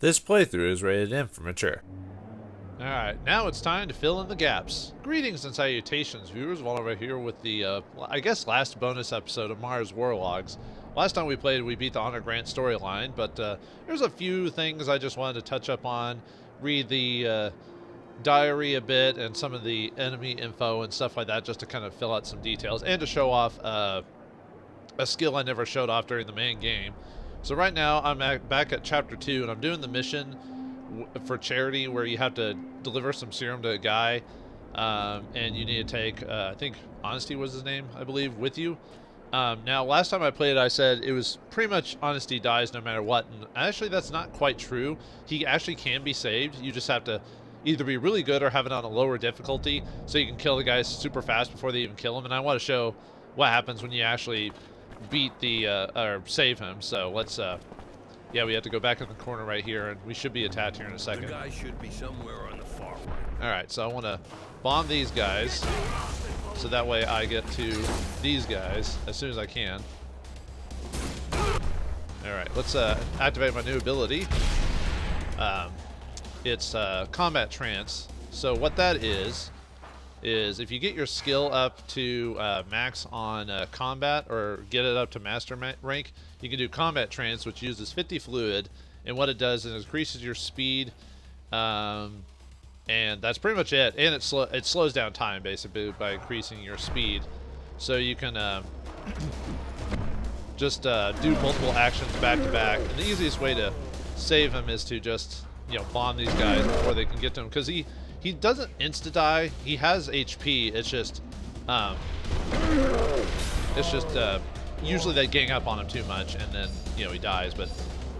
This playthrough is rated M for mature. Alright, now it's time to fill in the gaps. Greetings and salutations, viewers. Vauldemare here with the, I guess, last bonus episode of Mars Warlogs. Last time we played, we beat the Honor Grant storyline, but there's a few things I just wanted to touch up on, read the diary a bit, and some of the enemy info and stuff like that, just to kind of fill out some details, and to show off a skill I never showed off during the main game. So right now, I'm back at Chapter 2, and I'm doing the mission for charity where you have to deliver some serum to a guy, and you need to take, I think Honesty was his name, I believe, with you. Now, last time I played, I said it was pretty much Honesty dies no matter what, and actually that's not quite true. He actually can be saved. You just have to either be really good or have it on a lower difficulty so you can kill the guys super fast before they even kill him, and I want to show what happens when you actually beat the, or save him. So let's, yeah, we have to go back in the corner right here, and we should be attacked here in a second. The guy should be somewhere on the far right. Alright, so I want to bomb these guys, so that way I get to these guys as soon as I can. Alright, let's activate my new ability. It's Combat Trance. So what that is if you get your skill up to max on combat, or get it up to master rank, you can do Combat Trance, which uses 50 fluid, and what it does is it increases your speed, and that's pretty much it. And it slows down time basically by increasing your speed, so you can just do multiple actions back to back. And the easiest way to save him is to just, you know, bomb these guys before they can get to him, because he doesn't insta die. He has HP. It's just usually they gang up on him too much, and then, you know, he dies. But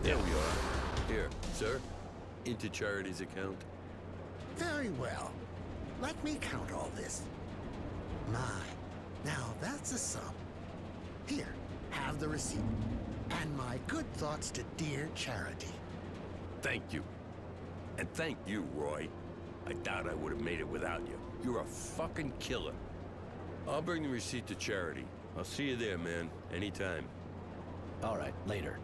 yeah. There we are. Here, sir. Into charity's account. Very well. Let me count all this. My, now that's a sum. Here, have the receipt. And my good thoughts to dear Charity. Thank you. And thank you, Roy. I doubt I would have made it without you. You're a fucking killer. I'll bring the receipt to Charity. I'll see you there, man. Anytime. All right, later.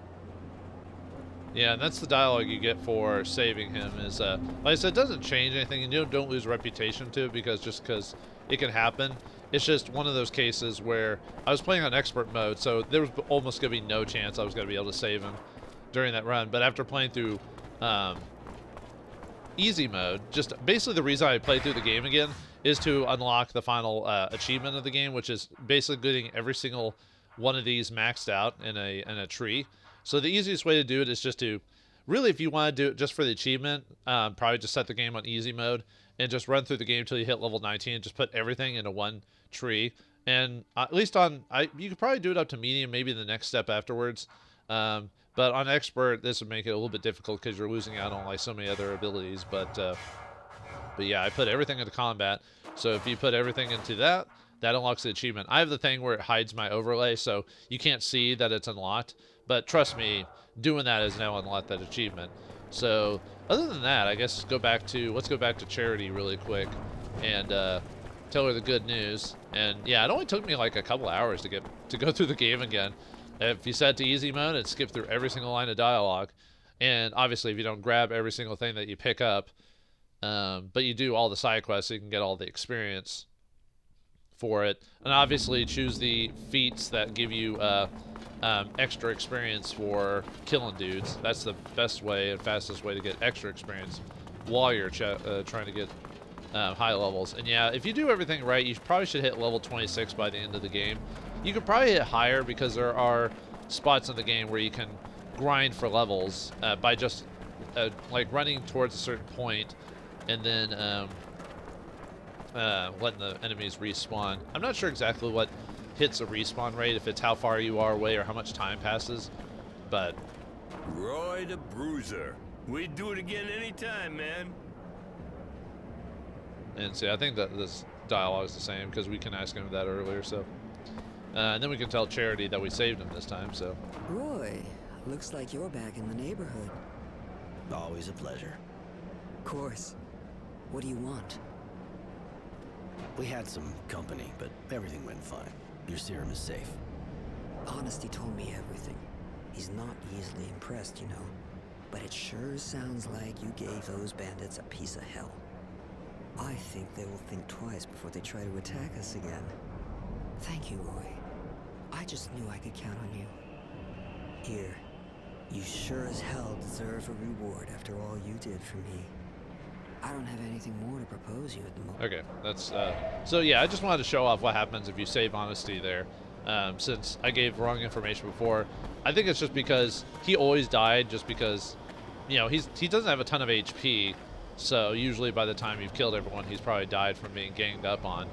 Yeah, and that's the dialogue you get for saving him. Is like I said, it doesn't change anything, and you don't lose reputation to it, because it can happen. It's just one of those cases where I was playing on expert mode, so there was almost gonna be no chance I was gonna be able to save him during that run. But after playing through easy mode, just basically the reason I played through the game again is to unlock the final achievement of the game, which is basically getting every single one of these maxed out in a tree. So the easiest way to do it is just to, really, if you want to do it just for the achievement, probably just set the game on easy mode and just run through the game until you hit level 19 and just put everything into one tree. And at least you could probably do it up to medium, maybe the next step afterwards. But on expert, this would make it a little bit difficult because you're losing out on like so many other abilities. But yeah, I put everything into combat. So if you put everything into that unlocks the achievement. I have the thing where it hides my overlay, so you can't see that it's unlocked. But trust me, doing that has now unlocked that achievement. So other than that, I guess let's go back to Charity really quick and tell her the good news. And yeah, it only took me like a couple hours to go through the game again. If you set to easy mode, it skips through every single line of dialogue. And obviously, if you don't grab every single thing that you pick up, but you do all the side quests, so you can get all the experience for it. And obviously, choose the feats that give you extra experience for killing dudes. That's the best way and fastest way to get extra experience while you're trying to get high levels. And yeah, if you do everything right, you probably should hit level 26 by the end of the game. You could probably hit higher because there are spots in the game where you can grind for levels by just like running towards a certain point and then letting the enemies respawn. I'm not sure exactly what hits a respawn rate, if it's how far you are away or how much time passes, but... Roy the Bruiser. We'd do it again anytime, man. And see, I think that this dialogue is the same because we can ask him that earlier, so... and then we can tell Charity that we saved him this time, so... Roy, looks like you're back in the neighborhood. Always a pleasure. Of course. What do you want? We had some company, but everything went fine. Your serum is safe. Honesty told me everything. He's not easily impressed, you know. but it sure sounds like you gave those bandits a piece of hell. I think they will think twice before they try to attack us again. Thank you, Roy. I just knew I could count on you. Here, you sure as hell deserve a reward after all you did for me. I don't have anything more to propose you at the moment. Okay, that's so yeah, I just wanted to show off what happens if you save honesty there. Since I gave wrong information before, I think it's just because he always died just because, you know, he doesn't have a ton of HP, so usually by the time you've killed everyone, he's probably died from being ganged up on.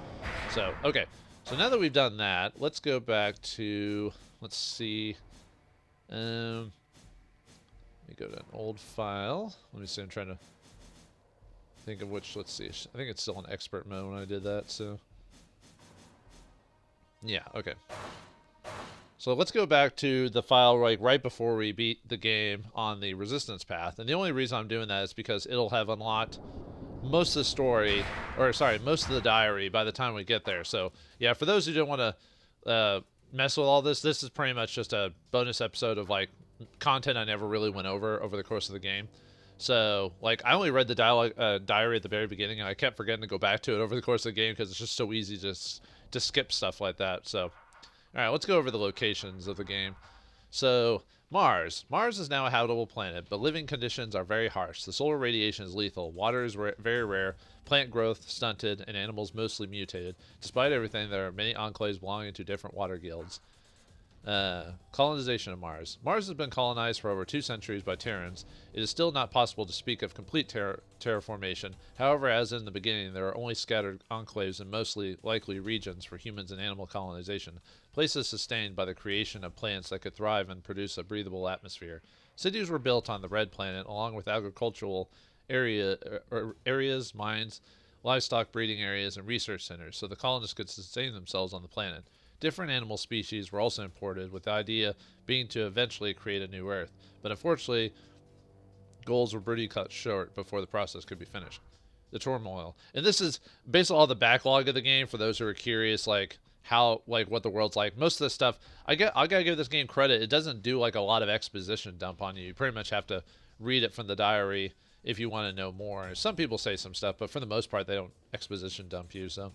So, okay, so now that we've done that, let's go back to, let's see, let me go to an old file. Let me see, I'm trying to think of which, let's see, I think it's still in expert mode when I did that, so. Yeah, okay. So let's go back to the file right before we beat the game on the resistance path. And the only reason I'm doing that is because it'll have unlocked most of the story, or sorry, most of the diary by the time we get there. So yeah, for those who don't want to mess with all this, this is pretty much just a bonus episode of like content I never really went over the course of the game. So like I only read the diary at the very beginning, and I kept forgetting to go back to it over the course of the game because it's just so easy to skip stuff like that. So all right, let's go over the locations of the game. So, Mars. Mars is now a habitable planet, but living conditions are very harsh. The solar radiation is lethal. Water is very rare. Plant growth stunted, and animals mostly mutated. Despite everything, there are many enclaves belonging to different water guilds. Colonization of Mars. Mars has been colonized for over 2 centuries by Terrans. It is still not possible to speak of complete terraformation. However, as in the beginning, there are only scattered enclaves in mostly likely regions for humans and animal colonization, places sustained by the creation of plants that could thrive and produce a breathable atmosphere. Cities were built on the Red Planet, along with agricultural areas, mines, livestock breeding areas, and research centers, so the colonists could sustain themselves on the planet. Different animal species were also imported, with the idea being to eventually create a new Earth. But unfortunately, goals were brutally cut short before the process could be finished. The turmoil. And this is basically all the backlog of the game for those who are curious, like how, like what the world's like. Most of the stuff, I gotta give this game credit. It doesn't do like a lot of exposition dump on you. You pretty much have to read it from the diary if you want to know more. Some people say some stuff, but for the most part, they don't exposition dump you, so.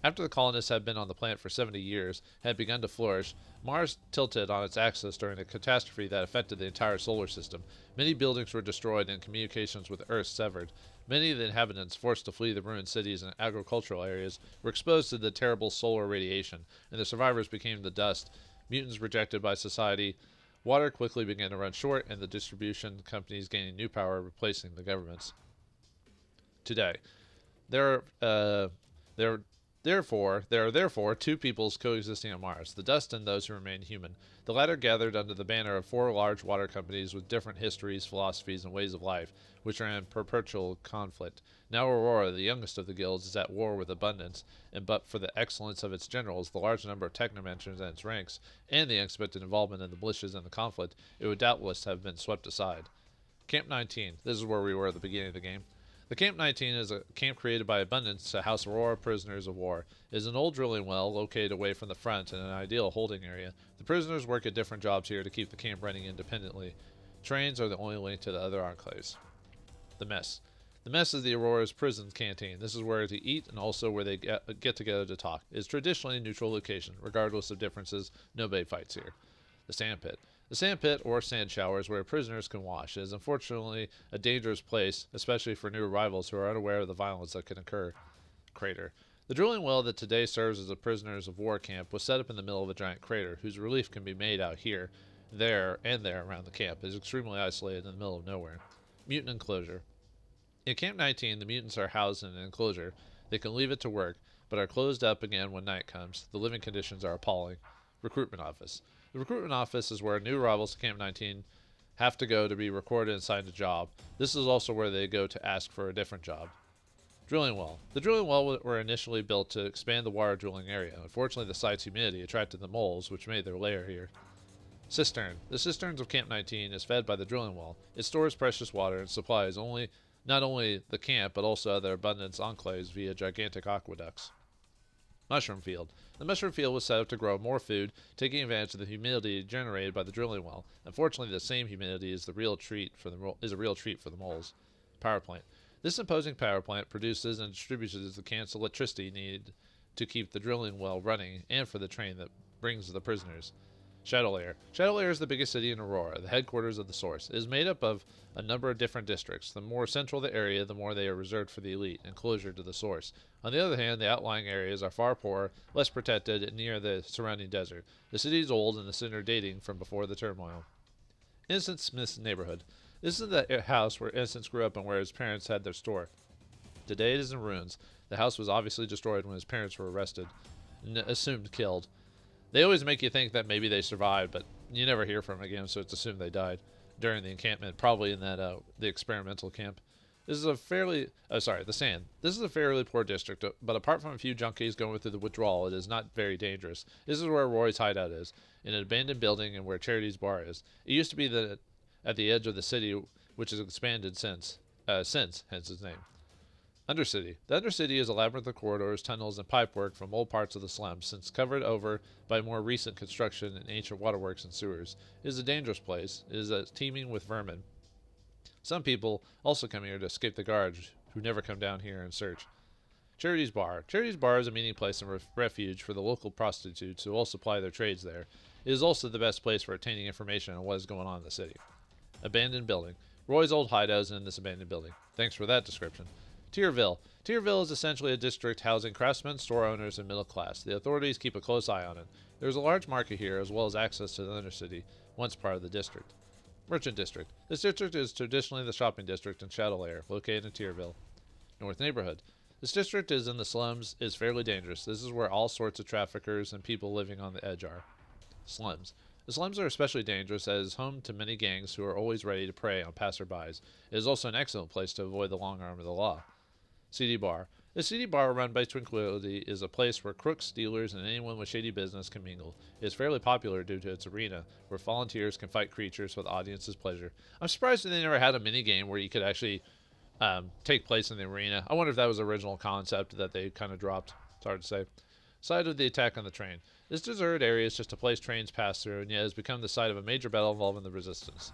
After the colonists had been on the planet for 70 years and had begun to flourish, Mars tilted on its axis during a catastrophe that affected the entire solar system. Many buildings were destroyed and communications with Earth severed. Many of the inhabitants, forced to flee the ruined cities and agricultural areas, were exposed to the terrible solar radiation, and the survivors became the dust. Mutants rejected by society. Water quickly began to run short, and the distribution companies gaining new power, replacing the governments. Today, there are therefore 2 peoples coexisting on Mars, the dust and those who remain human. The latter gathered under the banner of 4 large water companies with different histories, philosophies, and ways of life, which are in perpetual conflict. Now Aurora, the youngest of the guilds, is at war with abundance, and but for the excellence of its generals, the large number of technomancers in its ranks, and the unexpected involvement in the militias and the conflict, it would doubtless have been swept aside. Camp 19. This is where we were at the beginning of the game. The Camp 19 is a camp created by Abundance to house Aurora prisoners of war. It is an old drilling well located away from the front in an ideal holding area. The prisoners work at different jobs here to keep the camp running independently. Trains are the only link to the other enclaves. The Mess. The Mess is the Aurora's prison canteen. This is where to eat and also where they get together to talk. It is traditionally a neutral location. Regardless of differences, nobody fights here. The Sandpit. The sandpit, or sand shower, is where prisoners can wash. It is unfortunately a dangerous place, especially for new arrivals who are unaware of the violence that can occur. Crater. The drilling well that today serves as a prisoners of war camp was set up in the middle of a giant crater, whose relief can be made out here, there, and there around the camp. It is extremely isolated in the middle of nowhere. Mutant enclosure. In Camp 19, the mutants are housed in an enclosure. They can leave it to work, but are closed up again when night comes. The living conditions are appalling. Recruitment office. The recruitment office is where new arrivals to Camp 19 have to go to be recorded and assigned a job. This is also where they go to ask for a different job. Drilling well. The drilling well were initially built to expand the water drilling area. Unfortunately, the site's humidity attracted the moles, which made their lair here. Cistern. The cisterns of Camp 19 is fed by the drilling well. It stores precious water and supplies not only the camp, but also other abundance enclaves via gigantic aqueducts. Mushroom field. The mushroom field was set up to grow more food, taking advantage of the humidity generated by the drilling well. Unfortunately, the same humidity is a real treat for the moles. Power plant. This imposing power plant produces and distributes the cans of electricity needed to keep the drilling well running and for the train that brings the prisoners. Shadow Lair. Shadow Lair is the biggest city in Aurora, the headquarters of the Source. It is made up of a number of different districts. The more central the area, the more they are reserved for the elite and closer to the Source. On the other hand, the outlying areas are far poorer, less protected, and near the surrounding desert. The city is old and the center dating from before the turmoil. Innocent Smith's neighborhood. This is the house where Innocence grew up and where his parents had their store. Today it is in ruins. The house was obviously destroyed when his parents were arrested and assumed killed. They always make you think that maybe they survived, but you never hear from them again, so it's assumed they died during the encampment, probably in that the experimental camp. This is a fairly the Sand. This is a fairly poor district, but apart from a few junkies going through the withdrawal, it is not very dangerous. This is where Roy's hideout is, in an abandoned building and where Charity's bar is. It used to be at the edge of the city, which has expanded since, hence its name. Undercity. The Undercity is a labyrinth of corridors, tunnels, and pipework from old parts of the slums, since covered over by more recent construction and ancient waterworks and sewers. It is a dangerous place. It is teeming with vermin. Some people also come here to escape the guards, who never come down here and search. Charity's Bar. Charity's Bar is a meeting place and refuge for the local prostitutes who all supply their trades there. It is also the best place for obtaining information on what is going on in the city. Abandoned building. Roy's old hideout is in this abandoned building. Thanks for that description. Tierville. Tierville is essentially a district housing craftsmen, store owners, and middle class. The authorities keep a close eye on it. There is a large market here, as well as access to the Undercity, once part of the district. Merchant District. This district is traditionally the shopping district in Shadow Lair, located in Tierville. North Neighborhood. This district is in the slums, is fairly dangerous. This is where all sorts of traffickers and people living on the edge are. Slums. The slums are especially dangerous as home to many gangs who are always ready to prey on passerbys. It is also an excellent place to avoid the long arm of the law. CD Bar. The CD Bar, run by Tranquility, is a place where crooks, dealers, and anyone with shady business can mingle. It is fairly popular due to its arena, where volunteers can fight creatures for the audience's pleasure. I'm surprised that they never had a mini-game where you could actually take place in the arena. I wonder if that was the original concept that they kind of dropped. It's hard to say. Site of the attack on the train. This deserted area is just a place trains pass through, and yet has become the site of a major battle involving the Resistance.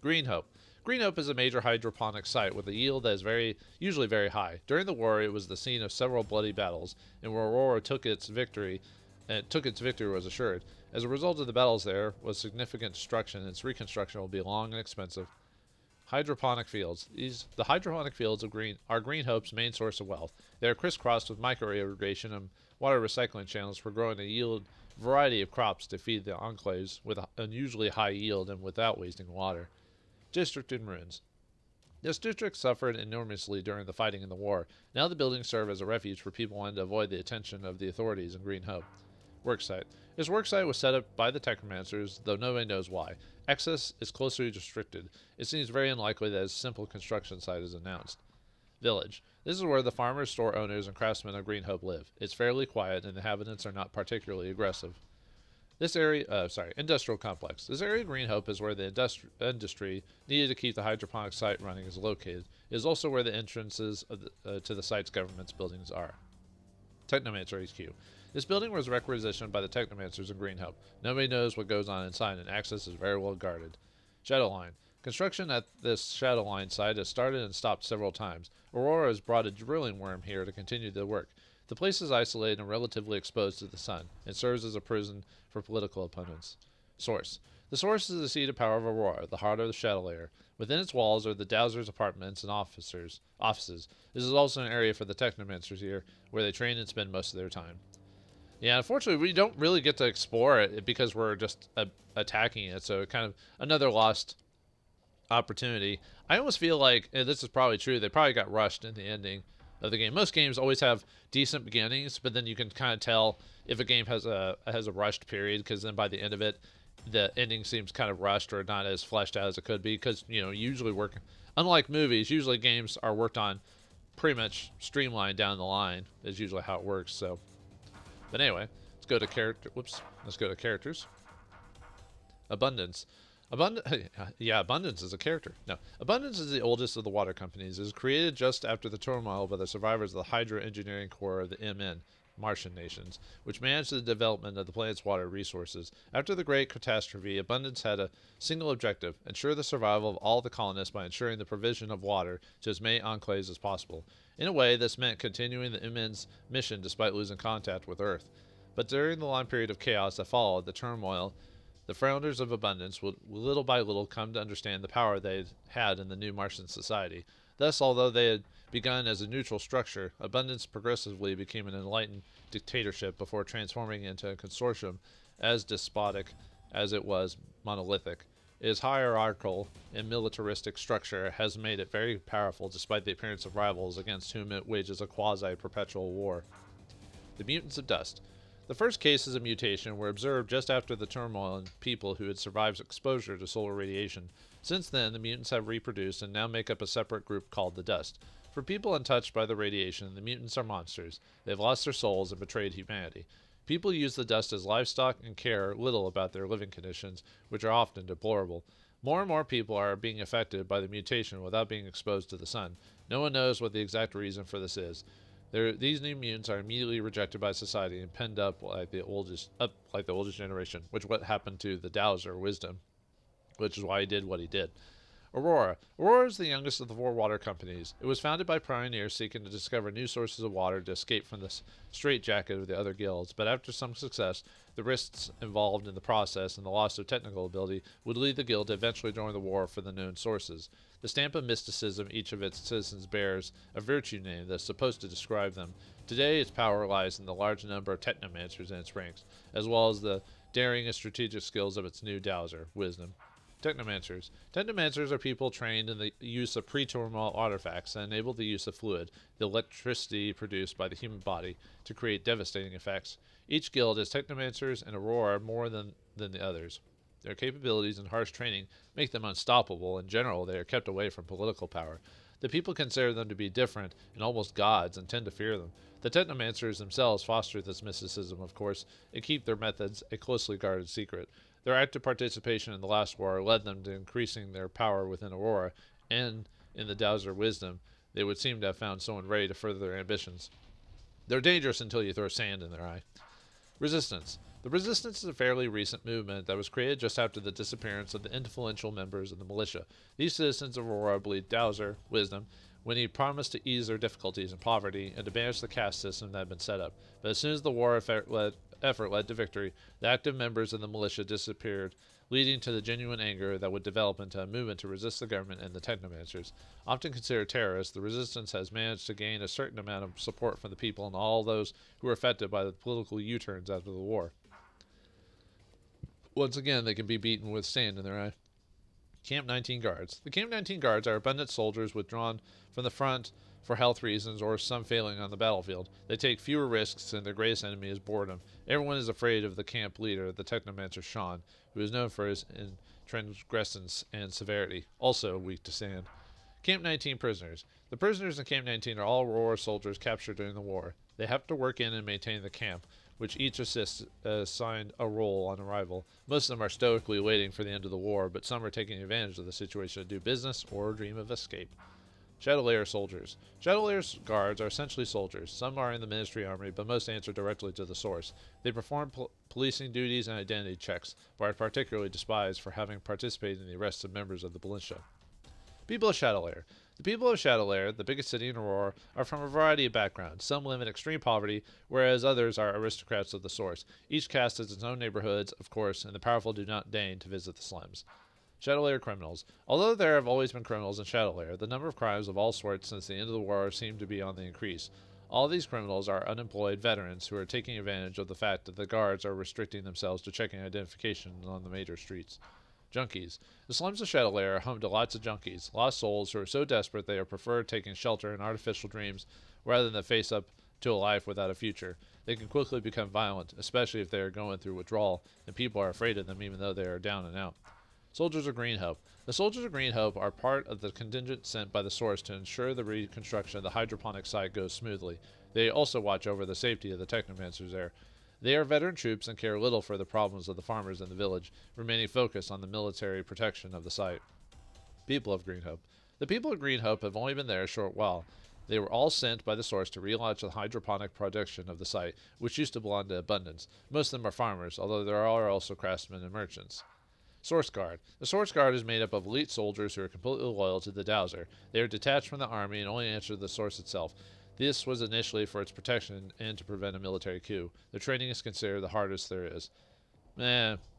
Green Hope. Green Hope is a major hydroponic site with a yield that is usually very high. During the war, it was the scene of several bloody battles, and where Aurora took its victory was assured. As a result of the battles, there was significant destruction, and its reconstruction will be long and expensive. Hydroponic fields. The hydroponic fields are Green Hope's main source of wealth. They are crisscrossed with micro-irrigation and water recycling channels for growing a variety of crops to feed the enclaves with an unusually high yield and without wasting water. District in ruins. This district suffered enormously during the fighting in the war. Now the buildings serve as a refuge for people wanting to avoid the attention of the authorities in Green Hope. Worksite. This worksite was set up by the Technomancers, though nobody knows why. Access is closely restricted. It seems very unlikely that a simple construction site is announced. Village. This is where the farmers, store owners, and craftsmen of Green Hope live. It's fairly quiet, and the inhabitants are not particularly aggressive. Industrial complex. This area of Green Hope is where the industry needed to keep the hydroponic site running is located. It is also where the entrances to the site's government's buildings are. Technomancer HQ. This building was requisitioned by the Technomancers in Green Hope. Nobody knows what goes on inside, and access is very well guarded. Shadowline. Construction at this Shadowline site has started and stopped several times. Aurora has brought a drilling worm here to continue the work. The place is isolated and relatively exposed to the sun, and serves as a prison for political opponents. Source. The Source is the seat of power of Aurora, the heart of the Shadow Lair. Within its walls are the Dowser's apartments and offices. This is also an area for the Technomancers here, where they train and spend most of their time. Yeah, unfortunately, we don't really get to explore it because we're just attacking it, so kind of another lost opportunity. I almost feel like, and this is probably true, they probably got rushed in the ending of the game. Most games always have decent beginnings, but then you can kind of tell if a game has a rushed period, because then by the end of it, the ending seems kind of rushed or not as fleshed out as it could be, because, you know, usually unlike movies, usually games are worked on pretty much streamlined down the line, is usually how it works. So, but anyway, let's go to characters. Abundance. Abundance is a character. No, Abundance is the oldest of the water companies. It was created just after the turmoil by the survivors of the Hydra Engineering Corps of the MN. Martian nations, which managed the development of the planet's water resources. After the Great Catastrophe, Abundance had a single objective: ensure the survival of all the colonists by ensuring the provision of water to as many enclaves as possible. In a way, this meant continuing the MN's mission despite losing contact with Earth. But during the long period of chaos that followed the turmoil, the founders of Abundance would little by little come to understand the power they had in the new Martian society. Thus, although they had begun as a neutral structure, Abundance progressively became an enlightened dictatorship before transforming into a consortium as despotic as it was monolithic. Its hierarchical and militaristic structure has made it very powerful despite the appearance of rivals against whom it wages a quasi-perpetual war. The Mutants of Dust. The first cases of mutation were observed just after the turmoil in people who had survived exposure to solar radiation. Since then, the mutants have reproduced and now make up a separate group called the Dust. For people untouched by the radiation, the mutants are monsters. They have lost their souls and betrayed humanity. People use the Dust as livestock and care little about their living conditions, which are often deplorable. More and more people are being affected by the mutation without being exposed to the sun. No one knows what the exact reason for this is. These new mutants are immediately rejected by society and penned up like the oldest generation, which is what happened to the Dowser Wisdom, which is why he did what he did. Aurora. Aurora is the youngest of the 4 water companies. It was founded by pioneers seeking to discover new sources of water to escape from the straitjacket of the other guilds, but after some success, the risks involved in the process and the loss of technical ability would lead the guild to eventually join the war for the known sources. The stamp of mysticism each of its citizens bears a virtue name that's supposed to describe them. Today, its power lies in the large number of technomancers in its ranks, as well as the daring and strategic skills of its new dowser, Wisdom. Technomancers. Technomancers are people trained in the use of pre-turmoil artifacts that enable the use of fluid, the electricity produced by the human body, to create devastating effects. Each guild has Technomancers and Aurora more than the others. Their capabilities and harsh training make them unstoppable. In general, they are kept away from political power. The people consider them to be different and almost gods and tend to fear them. The Technomancers themselves foster this mysticism, of course, and keep their methods a closely guarded secret. Their active participation in the last war led them to increasing their power within Aurora, and in the Dowser Wisdom, they would seem to have found someone ready to further their ambitions. They're dangerous until you throw sand in their eye. Resistance. The Resistance is a fairly recent movement that was created just after the disappearance of the influential members of the militia. These citizens of Aurora believed Dowser, Wisdom, when he promised to ease their difficulties and poverty and to banish the caste system that had been set up. But as soon as the war effort led to victory, the active members of the militia disappeared, leading to the genuine anger that would develop into a movement to resist the government and the Technomancers. Often considered terrorists, the Resistance has managed to gain a certain amount of support from the people and all those who were affected by the political U-turns after the war. Once again, they can be beaten with sand in their eye. Camp 19 Guards. The Camp 19 Guards are abundant soldiers withdrawn from the front for health reasons or some failing on the battlefield. They take fewer risks, and their greatest enemy is boredom. Everyone is afraid of the camp leader, the Technomancer Sean, who is known for his transgressance and severity, also weak to sand. Camp 19 Prisoners. The prisoners in Camp 19 are all Aurora soldiers captured during the war. They have to work in and maintain the camp, which each assigned a role on arrival. Most of them are stoically waiting for the end of the war, but some are taking advantage of the situation to do business or dream of escape. Shadow Layer Soldiers. Shadow Layer's guards are essentially soldiers. Some are in the Ministry Army, but most answer directly to the source. They perform policing duties and identity checks, but are particularly despised for having participated in the arrests of members of the militia. People of Shadow Layer. The people of Shadow Layer, the biggest city in Aurora, are from a variety of backgrounds. Some live in extreme poverty, whereas others are aristocrats of the source. Each caste has its own neighborhoods, of course, and the powerful do not deign to visit the slums. Shadow Layer criminals. Although there have always been criminals in Shadow Layer, the number of crimes of all sorts since the end of the war seem to be on the increase. All these criminals are unemployed veterans who are taking advantage of the fact that the guards are restricting themselves to checking identification on the major streets. Junkies. The slums of Shadow Layer are home to lots of junkies, lost souls who are so desperate they prefer taking shelter in artificial dreams rather than face up to a life without a future. They can quickly become violent, especially if they are going through withdrawal, and people are afraid of them even though they are down and out. Soldiers of Green Hope. The Soldiers of Green Hope are part of the contingent sent by the source to ensure the reconstruction of the hydroponic site goes smoothly. They also watch over the safety of the Technomancers there. They are veteran troops and care little for the problems of the farmers in the village, remaining focused on the military protection of the site. People of Green Hope. The people of Green Hope have only been there a short while. They were all sent by the source to relaunch the hydroponic production of the site, which used to belong to Abundance. Most of them are farmers, although there are also craftsmen and merchants. Source Guard. The Source Guard is made up of elite soldiers who are completely loyal to the Dowser. They are detached from the army and only answer to the source itself. This was initially for its protection and to prevent a military coup. Their training is considered the hardest there is.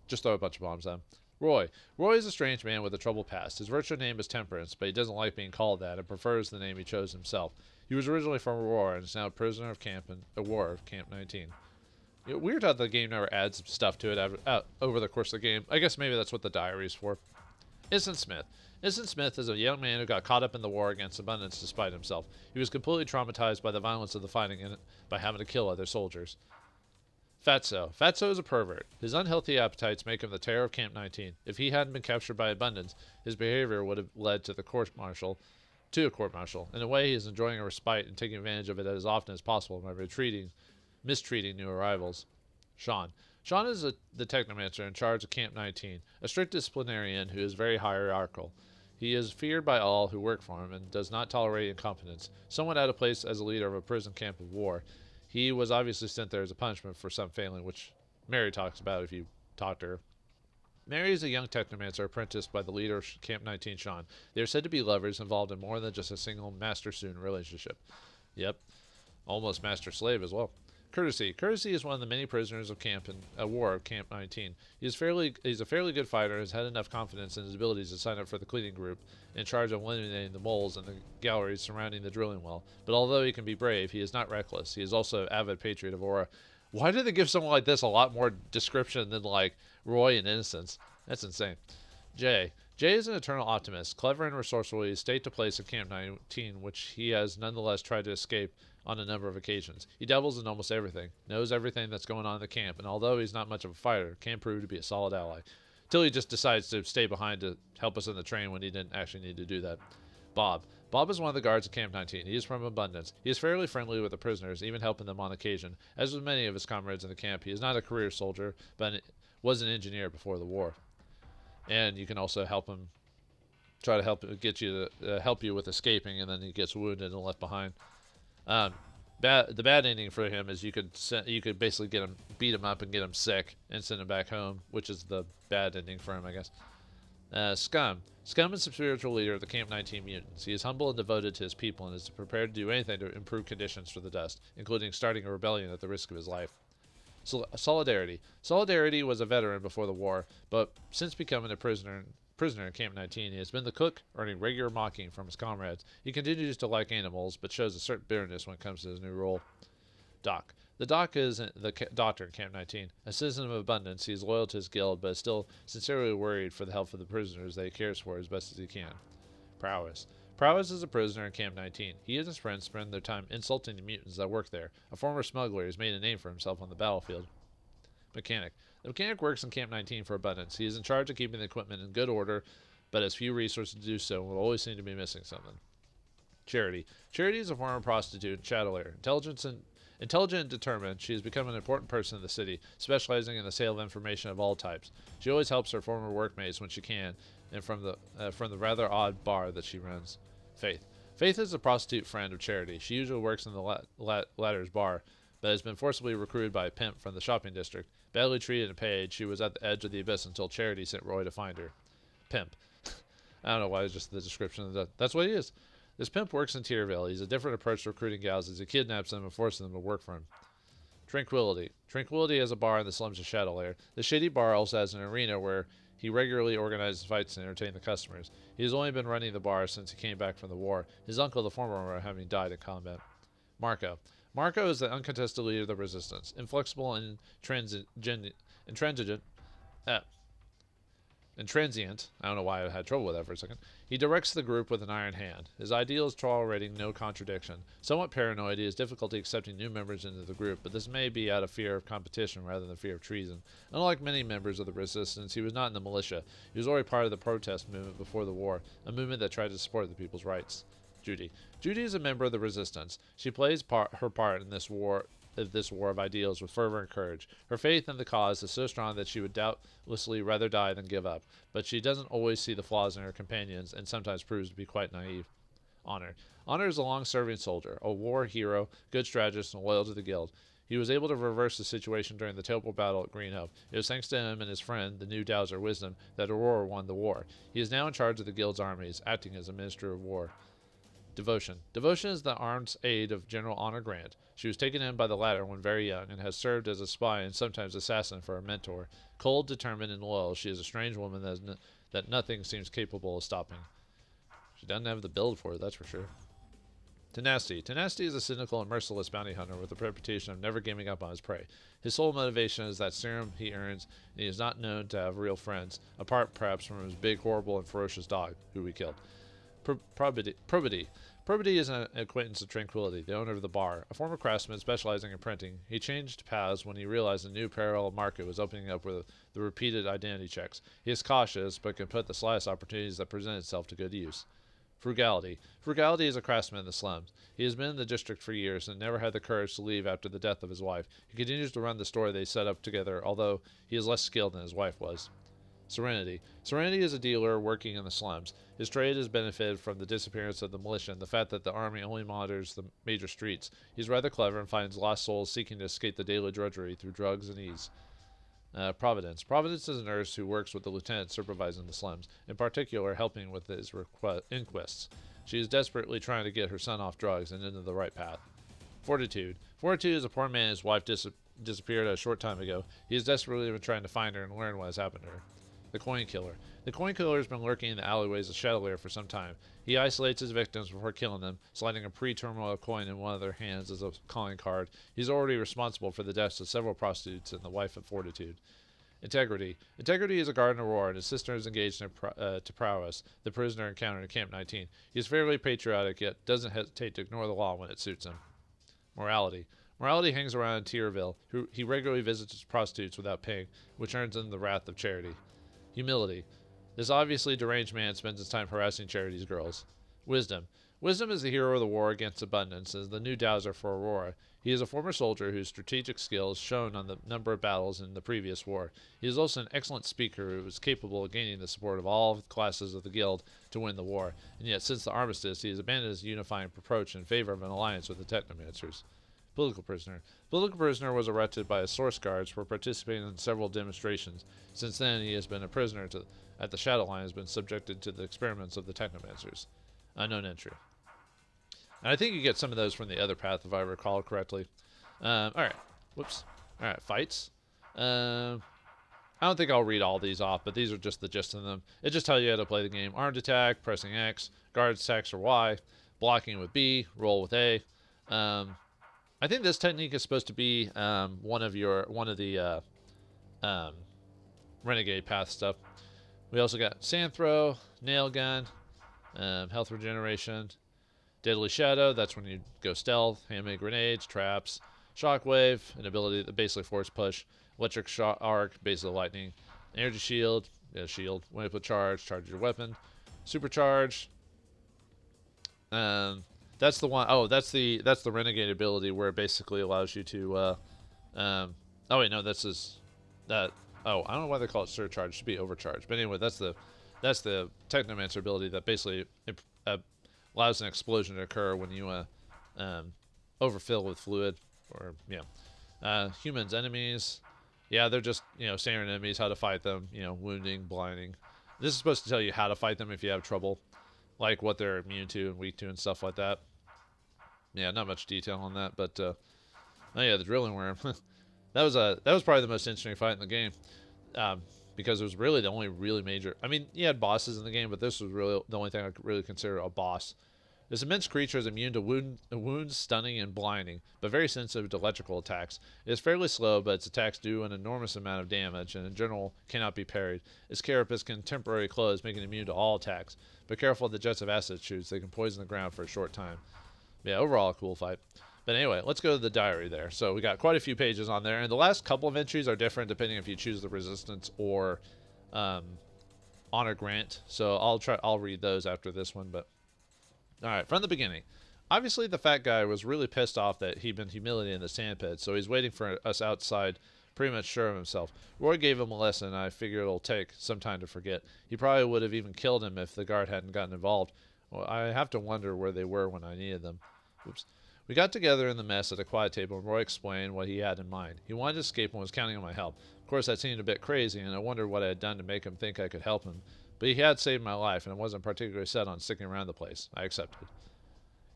Just throw a bunch of bombs at him. Roy. Roy is a strange man with a troubled past. His virtual name is Temperance, but he doesn't like being called that and prefers the name he chose himself. He was originally from Aurora and is now a prisoner of camp in War of Camp 19. Weird how the game never adds stuff to it over the course of the game. I guess maybe that's what the diary is for. Isn't Smith. Isn't Smith is a young man who got caught up in the war against Abundance despite himself. He was completely traumatized by the violence of the fighting and by having to kill other soldiers. Fatso. Fatso is a pervert. His unhealthy appetites make him the terror of Camp 19. If he hadn't been captured by Abundance, his behavior would have led to a court-martial. In a way, he is enjoying a respite and taking advantage of it as often as possible by mistreating new arrivals. Sean. Sean is the Technomancer in charge of Camp 19, a strict disciplinarian who is very hierarchical. He is feared by all who work for him and does not tolerate incompetence. Somewhat out of place as a leader of a prison camp of war. He was obviously sent there as a punishment for some failing, which Mary talks about if you talk to her. Mary is a young Technomancer apprenticed by the leader of Camp 19, Sean. They are said to be lovers involved in more than just a single master-student relationship. Yep, almost master-slave as well. Courtesy. Courtesy is one of the many prisoners of War of Camp 19. He's a fairly good fighter and has had enough confidence in his abilities to sign up for the cleaning group in charge of eliminating the moles in the galleries surrounding the drilling well. But although he can be brave, he is not reckless. He is also an avid patriot of Aura. Why did they give someone like this a lot more description than like Roy and Innocence? That's insane. Jay. Jay is an eternal optimist, clever and resourceful. He stayed to place at Camp 19, which he has nonetheless tried to escape on a number of occasions. He dabbles in almost everything, knows everything that's going on in the camp, and although he's not much of a fighter, can prove to be a solid ally. Till he just decides to stay behind to help us in the train when he didn't actually need to do that. Bob. Bob is one of the guards at Camp 19. He is from Abundance. He is fairly friendly with the prisoners, even helping them on occasion. As with many of his comrades in the camp, he is not a career soldier, but was an engineer before the war. And you can also help him, try to help you with escaping, and then he gets wounded and left behind. The bad ending for him is you could basically beat him up and get him sick and send him back home, which is the bad ending for him, I guess. Scum. Scum is the spiritual leader of the Camp 19 mutants. He is humble and devoted to his people and is prepared to do anything to improve conditions for the Dust, including starting a rebellion at the risk of his life. Solidarity. Solidarity was a veteran before the war, but since becoming a prisoner in Camp 19, he has been the cook, earning regular mocking from his comrades. He continues to like animals, but shows a certain bitterness when it comes to his new role. Doc. The Doc is the doctor in Camp 19. A citizen of Abundance, he is loyal to his guild, but is still sincerely worried for the health of the prisoners that he cares for as best as he can. Prowess. Prowess is a prisoner in Camp 19. He and his friends spend their time insulting the mutants that work there. A former smuggler has made a name for himself on the battlefield. Mechanic. The mechanic works in Camp 19 for Abundance. He is in charge of keeping the equipment in good order, but has few resources to do so and will always seem to be missing something. Charity. Charity is a former prostitute and chatelaire. Intelligent and determined, she has become an important person in the city, specializing in the sale of information of all types. She always helps her former workmates when she can, and from the rather odd bar that she runs. Faith. Faith is a prostitute friend of Charity. She usually works in the latter's bar, but has been forcibly recruited by a pimp from the shopping district. Badly treated and paid, she was at the edge of the abyss until Charity sent Roy to find her. Pimp. I don't know why it's just the description of that. That's what he is. This pimp works in Tierville. He's a different approach to recruiting gals as he kidnaps them and forces them to work for him. Tranquility. Tranquility has a bar in the slums of Shadowlair. The shady bar also has an arena where he regularly organizes fights to entertain the customers. He has only been running the bar since he came back from the war, his uncle, the former owner, having died in combat. Marco. Marco is the uncontested leader of the resistance, inflexible and transient. I don't know why I had trouble with that for a second. He directs the group with an iron hand. His ideals tolerating no contradiction. Somewhat paranoid, he has difficulty accepting new members into the group, but this may be out of fear of competition rather than fear of treason. Unlike many members of the resistance, he was not in the militia. He was already part of the protest movement before the war, a movement that tried to support the people's rights. Judy. Judy is a member of the resistance. She plays her part in this war of ideals with fervor and courage. Her faith in the cause is so strong that she would doubtlessly rather die than give up, but she doesn't always see the flaws in her companions and sometimes proves to be quite naive. Honor. Honor is a long-serving soldier, a war hero, good strategist, and loyal to the guild. He was able to reverse the situation during the terrible battle at Green Hope. It was thanks to him and his friend, the new Dowser Wisdom, that Aurora won the war. He is now in charge of the guild's armies, acting as a minister of war. Devotion. Devotion is the armed aide of General Honor Grant. She was taken in by the latter when very young and has served as a spy and sometimes assassin for her mentor. Cold, determined, and loyal, she is a strange woman that nothing seems capable of stopping. She doesn't have the build for it, that's for sure. Tenacity. Tenacity is a cynical and merciless bounty hunter with a reputation of never giving up on his prey. His sole motivation is that serum he earns, and he is not known to have real friends, apart perhaps from his big, horrible, and ferocious dog, who we killed. Probity. Probity is an acquaintance of Tranquility, the owner of the bar. A former craftsman specializing in printing, he changed paths when he realized a new parallel market was opening up with the repeated identity checks. He is cautious, but can put the slightest opportunities that present itself to good use. Frugality. Frugality is a craftsman in the slums. He has been in the district for years and never had the courage to leave after the death of his wife. He continues to run the store they set up together, although he is less skilled than his wife was. Serenity. Serenity is a dealer working in the slums. His trade has benefited from the disappearance of the militia and the fact that the army only monitors the major streets. He's rather clever and finds lost souls seeking to escape the daily drudgery through drugs and ease. Providence. Providence is a nurse who works with the lieutenant supervising the slums, in particular helping with his inquests. She is desperately trying to get her son off drugs and into the right path. Fortitude. Fortitude is a poor man whose wife disappeared a short time ago. He is desperately been trying to find her and learn what has happened to her. The Coin Killer. The Coin Killer has been lurking in the alleyways of Shadowlair for some time. He isolates his victims before killing them, sliding a pre-turmoil coin in one of their hands as a calling card. He's already responsible for the deaths of several prostitutes and the wife of Fortitude. Integrity. Integrity is a guard in Aurora, and his sister is engaged in to prowess, the prisoner encountered in Camp 19. He is fairly patriotic, yet doesn't hesitate to ignore the law when it suits him. Morality. Morality hangs around in Tierville. He regularly visits prostitutes without paying, which earns him the wrath of Charity. Humility. This obviously deranged man spends his time harassing Charity's girls. Wisdom. Wisdom is the hero of the war against abundance, and is the new Dowser for Aurora. He is a former soldier whose strategic skills shown on the number of battles in the previous war. He is also an excellent speaker who is capable of gaining the support of all classes of the guild to win the war, and yet since the armistice he has abandoned his unifying approach in favor of an alliance with the Technomancers. Political prisoner. Political prisoner was arrested by his source guards for participating in several demonstrations. Since then, he has been a prisoner at the Shadowline, has been subjected to the experiments of the Technomancers. Unknown entry. And I think you get some of those from the other path, if I recall correctly. Alright. Whoops. Alright, fights. I don't think I'll read all these off, but these are just the gist of them. It just tells you how to play the game. Armed attack, pressing X, guard attacks or Y, blocking with B, roll with A. I think this technique is supposed to be one of the renegade path stuff. We also got sand throw, nail gun, health regeneration, deadly shadow. That's when you go stealth, handmade grenades, traps, shockwave, an ability that basically force push, electric shock arc, basically lightning, energy shield, shield. When you put charge your weapon, supercharge. That's the one. Oh, that's the renegade ability where it basically allows you to. Oh wait, no, that's that. Oh, I don't know why they call it surcharge. It should be overcharge. But anyway, that's the Technomancer ability that basically allows an explosion to occur when you overfill with fluid. Or humans, enemies. Yeah, they're just standard enemies. How to fight them. Wounding, blinding. This is supposed to tell you how to fight them if you have trouble, like what they're immune to and weak to and stuff like that. Yeah, not much detail on that, but oh yeah, the drilling worm. that was probably the most interesting fight in the game, because it was really the only really major. I mean, you had bosses in the game, but this was really the only thing I could really consider a boss. This immense creature is immune to wounds, stunning, and blinding, but very sensitive to electrical attacks. It is fairly slow, but its attacks do an enormous amount of damage, and in general cannot be parried. Its carapace can temporarily close, making it immune to all attacks. But careful of the jets of acid shoots; they can poison the ground for a short time. Yeah, overall a cool fight. But anyway, let's go to the diary there. So we got quite a few pages on there, and the last couple of entries are different depending if you choose the resistance or honor grant. So I'll read those after this one. But all right, from the beginning. Obviously, the fat guy was really pissed off that he'd been humiliated in the sandpit, so he's waiting for us outside, pretty much sure of himself. Roy gave him a lesson, and I figure it'll take some time to forget. He probably would have even killed him if the guard hadn't gotten involved. Well, I have to wonder where they were when I needed them. Oops. We got together in the mess at a quiet table, and Roy explained what he had in mind. He wanted to escape and was counting on my help. Of course, that seemed a bit crazy, and I wondered what I had done to make him think I could help him. But he had saved my life, and I wasn't particularly set on sticking around the place. I accepted.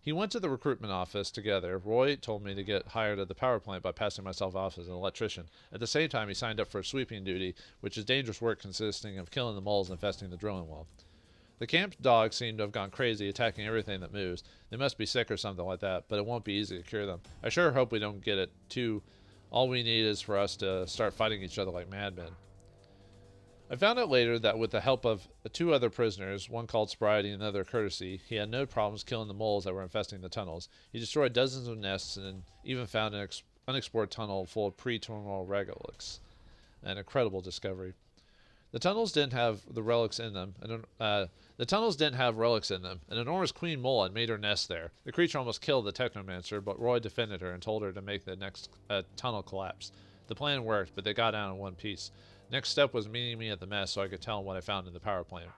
He went to the recruitment office together. Roy told me to get hired at the power plant by passing myself off as an electrician. At the same time, he signed up for sweeping duty, which is dangerous work consisting of killing the moles infesting the drilling well. The camp dogs seem to have gone crazy, attacking everything that moves. They must be sick or something like that, but it won't be easy to cure them. I sure hope we don't get it too. All we need is for us to start fighting each other like madmen. I found out later that with the help of 2 other prisoners, one called Sobriety and another Courtesy, he had no problems killing the moles that were infesting the tunnels. He destroyed dozens of nests and even found an unexplored tunnel full of pre-terminal relicts. An incredible discovery. The tunnels didn't have relics in them. An enormous queen mole had made her nest there. The creature almost killed the Technomancer, but Roy defended her and told her to make the next tunnel collapse. The plan worked, but they got down in one piece. Next step was meeting me at the mess so I could tell him what I found in the power plant.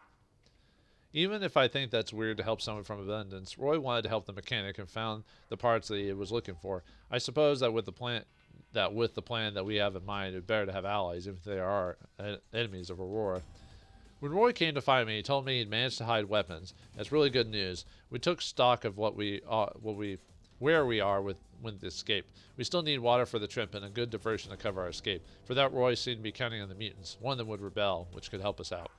Even if I think that's weird to help someone from abundance, Roy wanted to help the mechanic and found the parts that he was looking for. I suppose that with the plan that we have in mind, it would be better to have allies, even if they are enemies of Aurora. When Roy came to find me, he told me he'd managed to hide weapons. That's really good news. We took stock of where we are with the escape. We still need water for the trip and a good diversion to cover our escape. For that, Roy seemed to be counting on the mutants. One of them would rebel, which could help us out.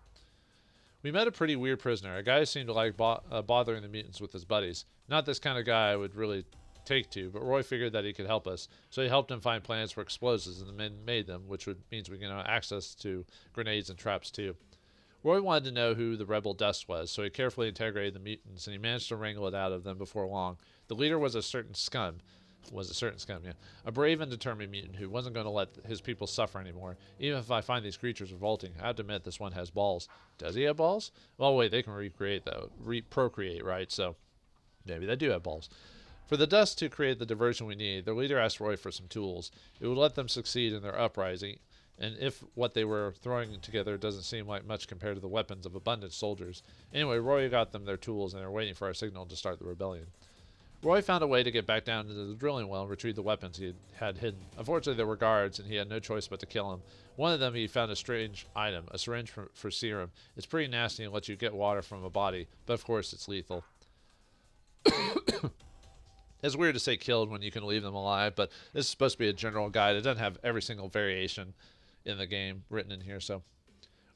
We met a pretty weird prisoner, a guy who seemed to like bothering the mutants with his buddies. Not this kind of guy I would really take to, but Roy figured that he could help us, so he helped him find plans for explosives and the men made them, which means we can have access to grenades and traps too. Roy wanted to know who the rebel dust was, so he carefully interrogated the mutants, and he managed to wrangle it out of them before long. The leader was a certain scum, a brave and determined mutant who wasn't going to let his people suffer anymore. Even if I find these creatures revolting, I have to admit this one has balls. Does he have balls? Well, wait, they can procreate, right? So maybe they do have balls. For the dust to create the diversion we need, the leader asked Roy for some tools. It would let them succeed in their uprising, and if what they were throwing together doesn't seem like much compared to the weapons of abundant soldiers. Anyway, Roy got them their tools, and they were waiting for our signal to start the rebellion. Roy found a way to get back down into the drilling well and retrieve the weapons he had hidden. Unfortunately, there were guards, and he had no choice but to kill them. One of them, he found a strange item, a syringe for serum. It's pretty nasty and lets you get water from a body, but of course it's lethal. It's weird to say killed when you can leave them alive, but this is supposed to be a general guide. It doesn't have every single variation in the game written in here, so...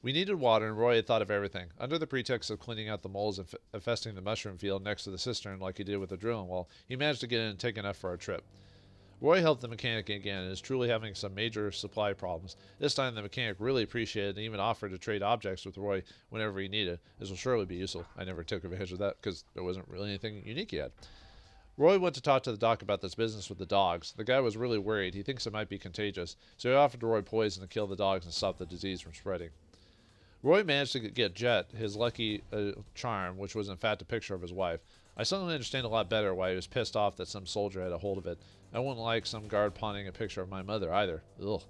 We needed water, and Roy had thought of everything. Under the pretext of cleaning out the moles infesting the mushroom field next to the cistern like he did with the drilling well, he managed to get in and take enough for our trip. Roy helped the mechanic again and is truly having some major supply problems. This time the mechanic really appreciated and even offered to trade objects with Roy whenever he needed. This will surely be useful. I never took advantage of that because there wasn't really anything unique yet. Roy went to talk to the doc about this business with the dogs. The guy was really worried. He thinks it might be contagious, so he offered Roy poison to kill the dogs and stop the disease from spreading. Roy managed to get Jet, his lucky charm, which was in fact a picture of his wife. I suddenly understand a lot better why he was pissed off that some soldier had a hold of it. I wouldn't like some guard pawning a picture of my mother either. Ugh.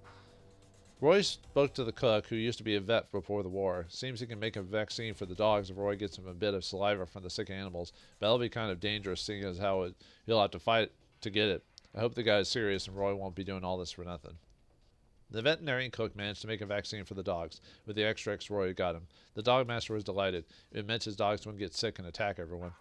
Roy spoke to the cook, who used to be a vet before the war. Seems he can make a vaccine for the dogs if Roy gets him a bit of saliva from the sick animals, but that'll be kind of dangerous, seeing as how he'll have to fight to get it. I hope the guy is serious and Roy won't be doing all this for nothing. The veterinarian cook managed to make a vaccine for the dogs, with the extracts Roy got him. The dog master was delighted. It meant his dogs wouldn't get sick and attack everyone.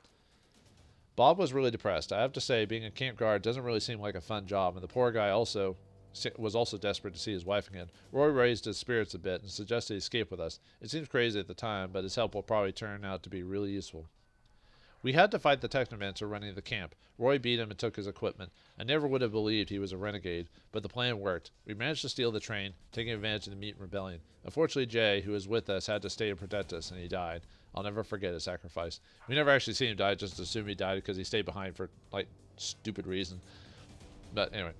Bob was really depressed. I have to say, being a camp guard doesn't really seem like a fun job, and the poor guy was also desperate to see his wife again. Roy raised his spirits a bit and suggested he escape with us. It seems crazy at the time, but his help will probably turn out to be really useful. We had to fight the Technomancer running the camp. Roy beat him and took his equipment. I never would have believed he was a renegade, but the plan worked. We managed to steal the train, taking advantage of the mutant rebellion. Unfortunately, Jay, who was with us, had to stay and protect us, and he died. I'll never forget his sacrifice. We never actually seen him die, just assumed he died because he stayed behind for, stupid reason. But anyway,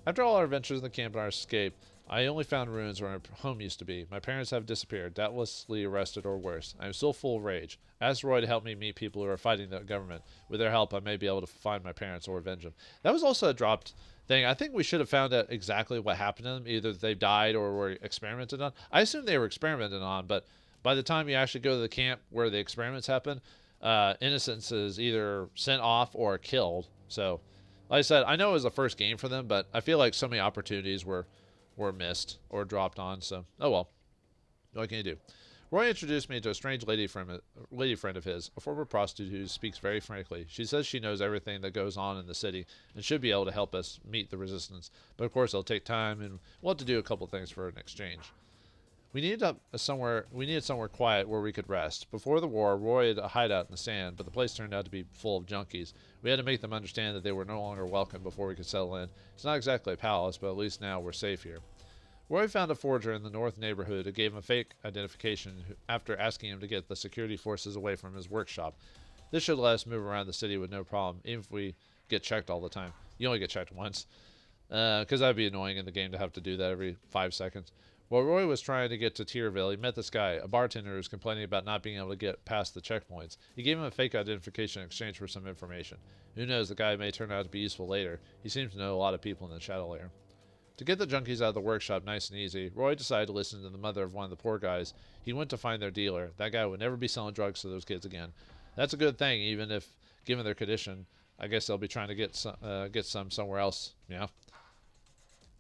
after all our adventures in the camp and our escape, I only found ruins where our home used to be. My parents have disappeared, doubtlessly arrested or worse. I am still full of rage. I asked Roy to help me meet people who are fighting the government. With their help, I may be able to find my parents or avenge them. That was also a dropped thing. I think we should have found out exactly what happened to them. Either they died or were experimented on. I assume they were experimented on, but by the time you actually go to the camp where the experiments happen, innocents is either sent off or killed. So, like I said, I know it was the first game for them, but I feel like so many opportunities were missed or dropped on. So, oh well. What can you do? Roy introduced me to a strange lady friend of his, a former prostitute who speaks very frankly. She says she knows everything that goes on in the city and should be able to help us meet the resistance. But of course, it'll take time, and we'll have to do a couple things for an exchange. We needed somewhere quiet where we could rest. Before the war, Roy had a hideout in the sand, but the place turned out to be full of junkies. We had to make them understand that they were no longer welcome before we could settle in. It's not exactly a palace, but at least now we're safe here. Roy found a forger in the north neighborhood who gave him a fake identification after asking him to get the security forces away from his workshop. This should let us move around the city with no problem, even if we get checked all the time. You only get checked once, because that'd be annoying in the game to have to do that every 5 seconds. While Roy was trying to get to Tierville, he met this guy, a bartender who was complaining about not being able to get past the checkpoints. He gave him a fake identification in exchange for some information. Who knows, the guy may turn out to be useful later. He seems to know a lot of people in the Shadow Lair. To get the junkies out of the workshop nice and easy, Roy decided to listen to the mother of one of the poor guys. He went to find their dealer. That guy would never be selling drugs to those kids again. That's a good thing, even if, given their condition, I guess they'll be trying to get some somewhere else, yeah.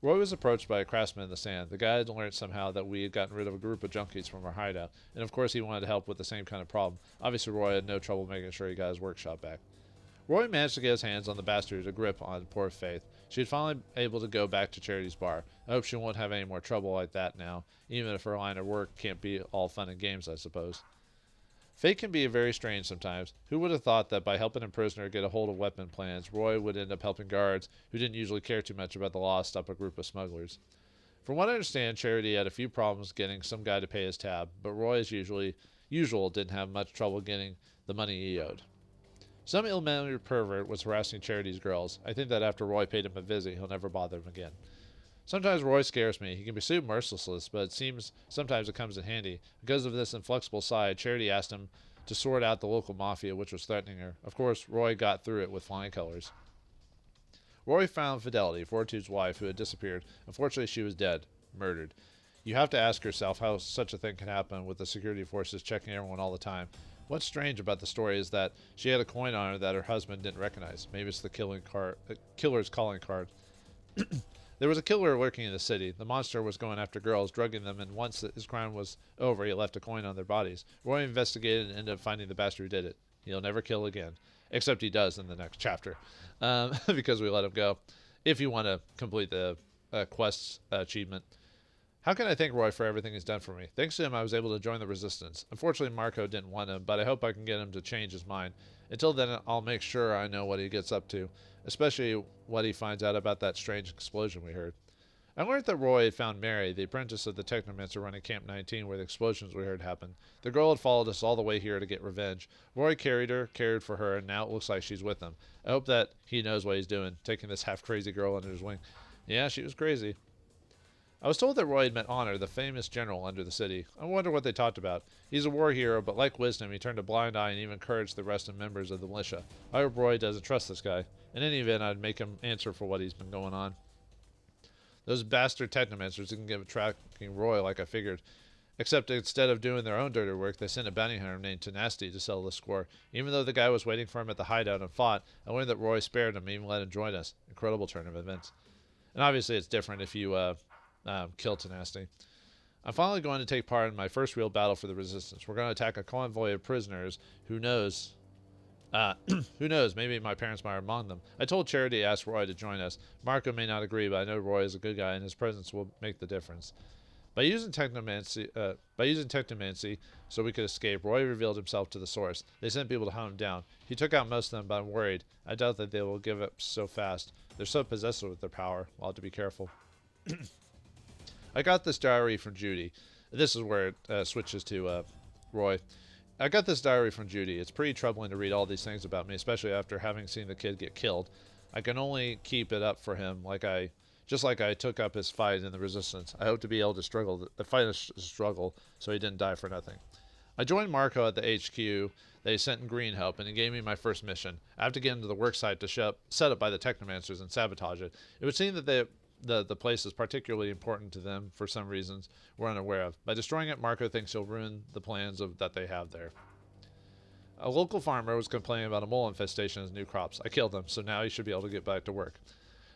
Roy was approached by a craftsman in the sand. The guy had learned somehow that we had gotten rid of a group of junkies from our hideout, and of course he wanted to help with the same kind of problem. Obviously Roy had no trouble making sure he got his workshop back. Roy managed to get his hands on the bastard to grip on poor Faith. She had finally able to go back to Charity's bar. I hope she won't have any more trouble like that now, even if her line of work can't be all fun and games, I suppose. Fate can be very strange sometimes. Who would have thought that by helping a prisoner get a hold of weapon plans, Roy would end up helping guards who didn't usually care too much about the law stop a group of smugglers? From what I understand, Charity had a few problems getting some guy to pay his tab, but Roy, as usual, didn't have much trouble getting the money he owed. Some ill-mannered pervert was harassing Charity's girls. I think that after Roy paid him a visit, he'll never bother him again. Sometimes Roy scares me. He can be so merciless, but it seems sometimes it comes in handy. Because of this inflexible side, Charity asked him to sort out the local mafia, which was threatening her. Of course, Roy got through it with flying colors. Roy found Fidelity, Fortitude's wife, who had disappeared. Unfortunately, she was dead, murdered. You have to ask yourself how such a thing can happen with the security forces checking everyone all the time. What's strange about the story is that she had a coin on her that her husband didn't recognize. Maybe it's the killer's calling card. There was a killer lurking in the city. The monster was going after girls, drugging them, and once his crime was over, he left a coin on their bodies. Roy investigated and ended up finding the bastard who did it. He'll never kill again. Except he does in the next chapter. Because we let him go. If you want to complete the quest achievement. How can I thank Roy for everything he's done for me? Thanks to him, I was able to join the resistance. Unfortunately, Marco didn't want him, but I hope I can get him to change his mind. Until then, I'll make sure I know what he gets up to, especially what he finds out about that strange explosion we heard. I learned that Roy had found Mary, the apprentice of the Technomancer running Camp 19, where the explosions we heard happened. The girl had followed us all the way here to get revenge. Roy cared for her, and now it looks like she's with him. I hope that he knows what he's doing, taking this half-crazy girl under his wing. Yeah, she was crazy. I was told that Roy had met Honor, the famous general under the city. I wonder what they talked about. He's a war hero, but like Wisdom, he turned a blind eye and even encouraged the rest of members of the militia. I hope Roy doesn't trust this guy. In any event, I'd make him answer for what he's been going on. Those bastard Technomancers didn't give a tracking Roy like I figured. Except instead of doing their own dirty work, they sent a bounty hunter named Tenacity to settle the score. Even though the guy was waiting for him at the hideout and fought, I learned that Roy spared him and even let him join us. Incredible turn of events. And obviously it's different if you kill Tenacity. I'm finally going to take part in my first real battle for the Resistance. We're going to attack a convoy of prisoners. Who knows? Maybe my parents might have among them. I told Charity to ask Roy to join us. Marco may not agree, but I know Roy is a good guy and his presence will make the difference. By using technomancy, so we could escape, Roy revealed himself to the Source. They sent people to hunt him down. He took out most of them, but I'm worried. I doubt that they will give up so fast. They're so possessive with their power. I'll have to be careful. I got this diary from Judy. This is where it switches to Roy. I got this diary from Judy. It's pretty troubling to read all these things about me, especially after having seen the kid get killed. I can only keep it up for him, just like I took up his fight in the Resistance. I hope to be able to fight a struggle, so he didn't die for nothing. I joined Marco at the HQ they sent in Green Hope, and he gave me my first mission. I have to get into the worksite to set up by the Technomancers and sabotage it. It would seem that the place is particularly important to them for some reasons we're unaware of. By destroying it, Marco thinks he'll ruin the plans that they have there. A local farmer was complaining about a mole infestation in his new crops. I killed him, so now he should be able to get back to work.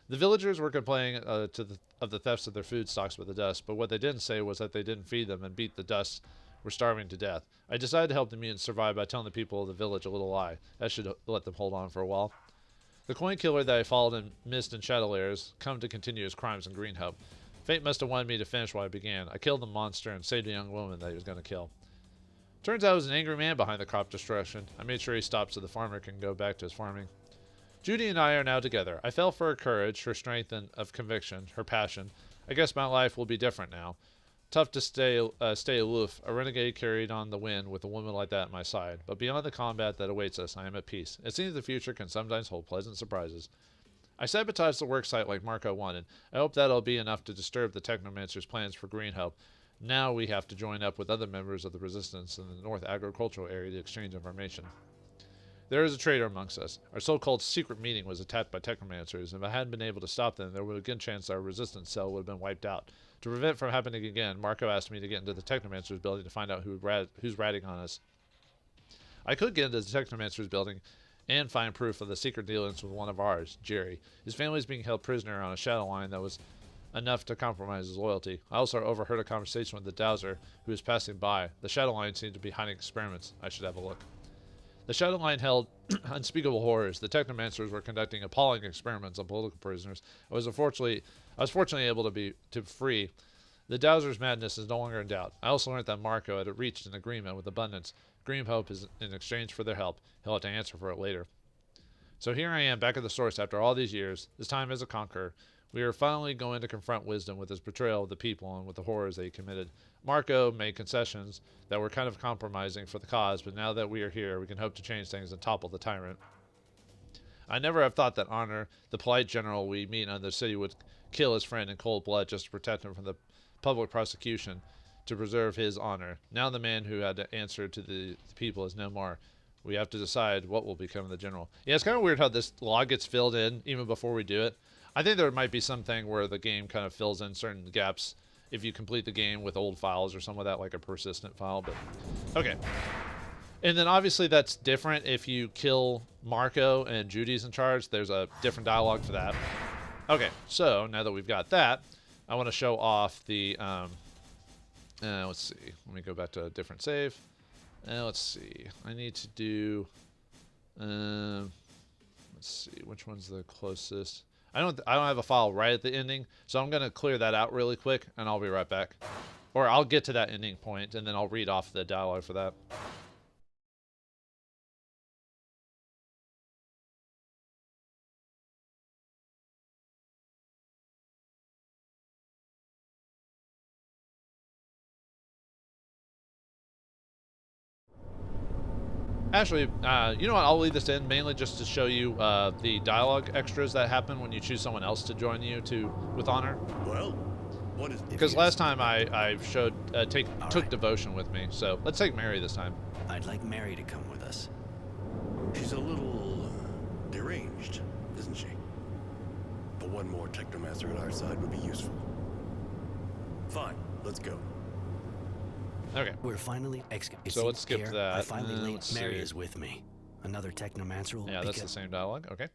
The villagers were complaining of the thefts of their food stocks by the dust, but what they didn't say was that they didn't feed them and beat the dust were starving to death. I decided to help the mutants survive by telling the people of the village a little lie. That should let them hold on for a while. The coin killer that I followed in Mist and Shadow Layers come to continue his crimes in Green Hope. Fate must have wanted me to finish what I began. I killed the monster and saved a young woman that he was going to kill. Turns out it was an angry man behind the crop destruction. I made sure he stopped so the farmer can go back to his farming. Judy and I are now together. I fell for her courage, her strength of conviction, her passion. I guess my life will be different now. Tough to stay aloof. A renegade carried on the wind with a woman like that at my side. But beyond the combat that awaits us, I am at peace. It seems the future can sometimes hold pleasant surprises. I sabotaged the worksite like Marco wanted. I hope that'll be enough to disturb the Technomancer's plans for Green Hope. Now we have to join up with other members of the Resistance in the North Agricultural Area to exchange information. There is a traitor amongst us. Our so-called secret meeting was attacked by Technomancers, and if I hadn't been able to stop them, there would have been a good chance our resistance cell would have been wiped out. To prevent it from happening again, Marco asked me to get into the Technomancer's building to find out who's ratting on us. I could get into the Technomancer's building and find proof of the secret dealings with one of ours, Jerry. His family is being held prisoner on a shadow line that was enough to compromise his loyalty. I also overheard a conversation with the Dowser, who was passing by. The shadow line seemed to be hiding experiments. I should have a look. The shadow line held unspeakable horrors. The Technomancers were conducting appalling experiments on political prisoners. I was fortunately able to free. The Dowser's madness is no longer in doubt. I also learned that Marco had reached an agreement with Abundance. Green Hope is in exchange for their help. He'll have to answer for it later. So here I am, back at the source after all these years, this time as a conqueror. We are finally going to confront Wisdom with his betrayal of the people and with the horrors that he committed. Marco made concessions that were kind of compromising for the cause, but now that we are here, we can hope to change things and topple the tyrant. I never have thought that Honor, the polite general we meet in the city, would kill his friend in cold blood just to protect him from the public prosecution, to preserve his honor. Now the man who had to answer to the people is no more. We have to decide what will become of the general. Yeah, it's kind of weird how this log gets filled in even before we do it. I think there might be something where the game kind of fills in certain gaps if you complete the game with old files or something like that, like a persistent file, but okay. And then obviously that's different if you kill Marco and Judy's in charge. There's a different dialogue for that. Okay, so now that we've got that, I want to show off the, let's see. Let me go back to a different save. Let's see. I need to do, let's see, which one's the closest? I don't have a file right at the ending, so I'm gonna clear that out really quick, and I'll be right back. Or I'll get to that ending point, and then I'll read off the dialogue for that. Actually, you know what? I'll leave this in mainly just to show you the dialogue extras that happen when you choose someone else to join you with Honor. Well, what is? Because last time I showed took Devotion with me, so let's take Mary this time. I'd like Mary to come with us. She's a little deranged, isn't she? But one more Technomancer at our side would be useful. Fine, let's go. Okay. We're finally so let's skip that. I finally linked Mary is with me. Another Technomancer will Yeah, that's the same dialogue. Okay.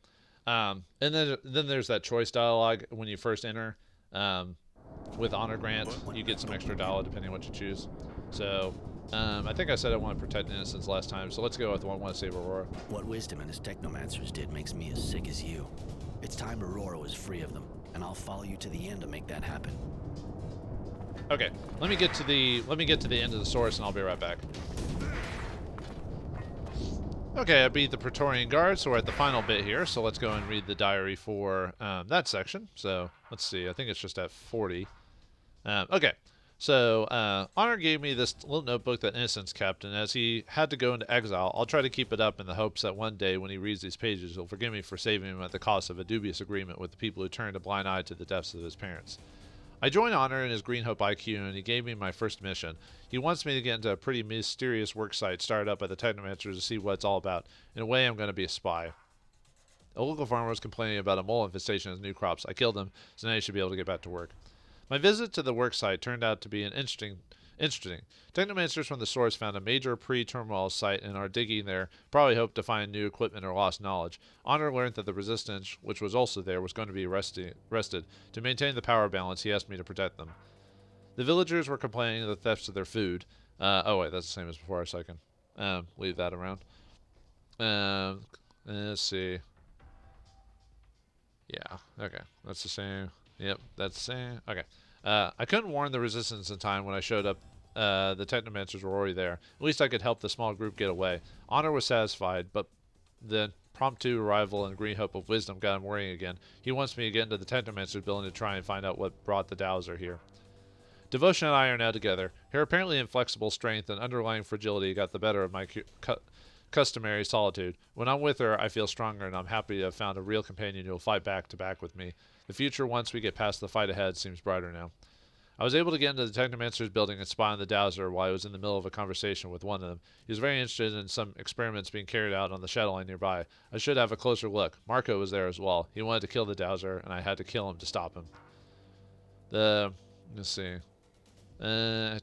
And then there's that choice dialogue when you first enter. With Honor Grant, you get some extra dialogue depending on what you choose. So, I think I said I want to protect innocence last time, so let's go with the one I want to save Aurora. What Wisdom and his Technomancers did makes me as sick as you. It's time Aurora was free of them, and I'll follow you to the end to make that happen. Okay, let me get to the end of the source, and I'll be right back. Okay, I beat the Praetorian Guard, so we're at the final bit here. So let's go and read the diary for that section. So let's see, I think it's just at 40. Okay, so Honor gave me this little notebook that Innocence kept, and as he had to go into exile, I'll try to keep it up in the hopes that one day when he reads these pages, he'll forgive me for saving him at the cost of a dubious agreement with the people who turned a blind eye to the deaths of his parents. I joined Honor in his Green Hope IQ, and he gave me my first mission. He wants me to get into a pretty mysterious worksite started up by the Technomancer to see what it's all about. In a way, I'm going to be a spy. A local farmer was complaining about a mole infestation in his new crops. I killed him, so now he should be able to get back to work. My visit to the worksite turned out to be an Interesting. Technomancers from the source found a major pre-turmoil site and are digging there, probably hope to find new equipment or lost knowledge. Honor learned that the resistance, which was also there, was going to be rested. To maintain the power balance, he asked me to protect them. The villagers were complaining of the thefts of their food. Oh wait, that's the same as before, so I can leave that around. Let's see. Yeah, okay. That's the same. Yep, that's the same. Okay. I couldn't warn the resistance in time when I showed up. The Technomancers were already there. At least I could help the small group get away. Honor was satisfied, but the promptu arrival and green hope of wisdom got him worrying again. He wants me to get into the Technomancer's building to try and find out what brought the Dowser here. Devotion and I are now together. Her apparently inflexible strength and underlying fragility got the better of my customary solitude. When I'm with her, I feel stronger, and I'm happy to have found a real companion who will fight back to back with me. The future, once we get past the fight ahead, seems brighter now. I was able to get into the Technomancer's building and spy on the Dowser while I was in the middle of a conversation with one of them. He was very interested in some experiments being carried out on the shadow line nearby. I should have a closer look. Marco was there as well. He wanted to kill the Dowser, and I had to kill him to stop him. Let's see. The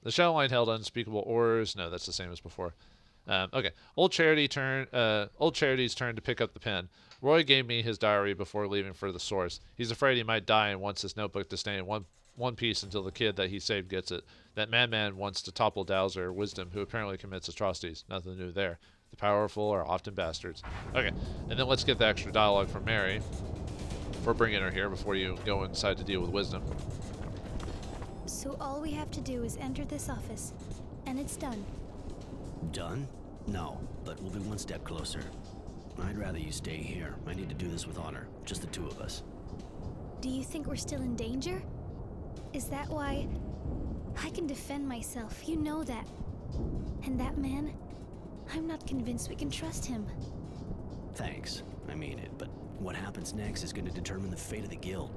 shadow line held unspeakable ores. No, that's the same as before. Okay. Old Charity's turn to pick up the pen. Roy gave me his diary before leaving for the source. He's afraid he might die and wants this notebook to stay in one piece until the kid that he saved gets it. That madman wants to topple Dowser Wisdom, who apparently commits atrocities. Nothing new there. The powerful are often bastards. Okay, and then let's get the extra dialogue from Mary for bringing her here before you go inside to deal with Wisdom. So all we have to do is enter this office, and it's done. Done? No, but we'll be one step closer. I'd rather you stay here. I need to do this with honor. Just the two of us. Do you think we're still in danger? Is that why? I can defend myself, you know that. And that man? I'm not convinced we can trust him. Thanks. I mean it, but what happens next is going to determine the fate of the guild.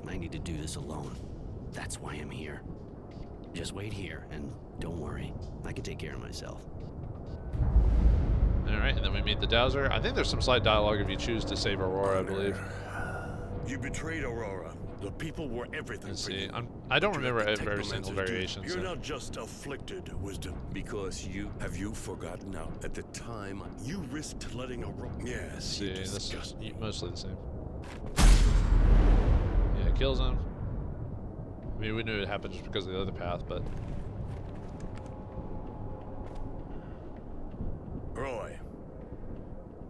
I need to do this alone. That's why I'm here. Just wait here, and don't worry. I can take care of myself. Alright, and then we meet the Dowser. I think there's some slight dialogue if you choose to save Aurora, I believe. You betrayed Aurora. The people were everything Let's for see. you. I don't But remember let the every single Technomancer do. variation. You're So. not just afflicted, Wisdom. Because have you forgotten now? At the time, you risked letting Aurora. Yes, Let's see, you this disgust is me. mostly the same. Yeah, it kills him. I mean, we knew it happened just because of the other path, but... Roy.